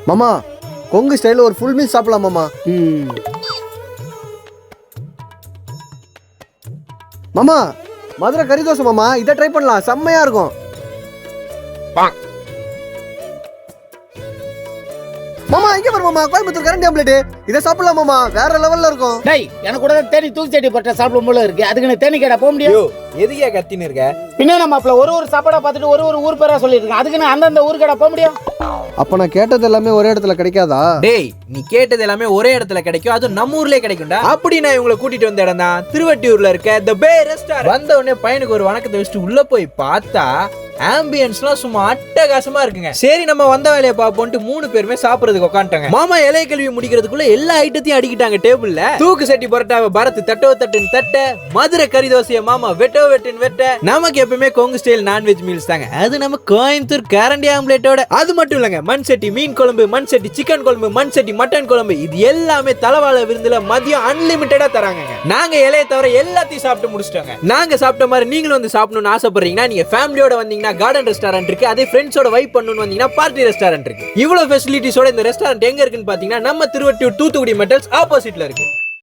மாமா கொங்கு ஸ்டைலில் ஒரு ஃபுல் மீல் சாப்பிடலாம் மாமா. மாமா மதுரை கறி தோசை மாமா, இதை ட்ரை பண்ணலாம், செம்மையா இருக்கும். மாமா இங்க பாரு மாமா, கோயம்புத்தூர் கரண்டி ஆம்லெட், இதை சாப்பிடலாம் மாமா, வேற லெவல்ல இருக்கும். டேய் எனக்கு கூட தேனி தூக்கி செடி பட்ட சாப்பிடும் போல இருக்கு. அதுக்கு நான் தேனி கேடா போக முடியும். எதுக்கே கத்தின்னு இருக்க? பின்ன மாப்பிள்ள ஒரு சாப்பாடா பார்த்துட்டு ஒரு ஊர் பேரா சொல்லியிருக்கேன். அதுக்கு நான் அந்தந்த ஊர் கடை போக முடியும். அப்ப நான் கேட்டது எல்லாமே ஒரே இடத்துல கிடைக்காதா? டேய் நீ கேட்டது எல்லாமே ஒரே இடத்துல கிடைக்கும், அதுவும் நம்ம ஊர்லயே கிடைக்கும்டா. அப்படி நான் இவங்களை கூட்டிட்டு வந்த இடம் தான் திருவட்டியூர்ல இருக்க தி பே ரெஸ்டாரண்ட். வந்த உடனே பையனுக்கு ஒரு வணக்கத்தை வச்சுட்டு உள்ள போய் பார்த்தா ஆம்பியன்ஸ்லாம் சும்மா அட்டகாசமா இருக்குங்க. சரி நம்ம வந்த வேலையை பார்ப்போம்ட்டு 3 பேருமே சாப்பிடுறதுக்கு உட்காந்துட்டாங்க. மாமா இலைய கழுவி முடிக்கிறதுக்குள்ள எல்லா ஐட்டத்தையும் அடிக்கிட்டாங்க டேபிள்ல. தூக்கு சட்டி பரோட்டாவை பரத்து தட்டோ தட்டுன்னு தட்ட, மதுரை கறி தோசையை மாமா வெட்டோ வெட்டுன்னு வெட்ட. நமக்கு எப்பவுமே கொங்கு ஸ்டைல் நான்வெஜ் மீல்ஸ் தாங்க, அது நம்ம கோயம்புத்தூர் கரண்டி ஆம்லேட்டோட. அது மட்டும் இல்லங்க, மண் சட்டி மீன் குழம்பு, மண் சட்டி சிக்கன் குழம்பு, மண் சட்டி மட்டன் குழம்பு, இது எல்லாமே தலவாழ விருந்துல மதியம் அன்லிமிட்டடா தராங்க. நாங்க இலையை தவிர எல்லாத்தையும் சாப்பிட்டு முடிச்சிட்டோங்க. நாங்க சாப்பிட்ட மாதிரி நீங்களும் வந்து சாப்பிடணும்னு ஆசைப்படுறீங்கன்னா நீங்க ஃபேமிலியோட வந்தீங்கன்னா கார்டன் ரெஸ்டாரண்ட் இருக்கு. அதே ஃப்ரெண்ட்ஸோட வைப் பண்ணனும்னு வந்தீங்கன்னா பார்ட்டி ரெஸ்டாரண்ட் இருக்கு. இவ்வளவு ஃபெசிலிட்டிஸோட இந்த ரெஸ்டாரண்ட் எங்க இருக்குன்னு பாத்தீங்கன்னா நம்ம திருவட்டியூர் தூத்துக்குடி மெட்டல்ஸ் ஆப்போசிட்ல இருக்கு.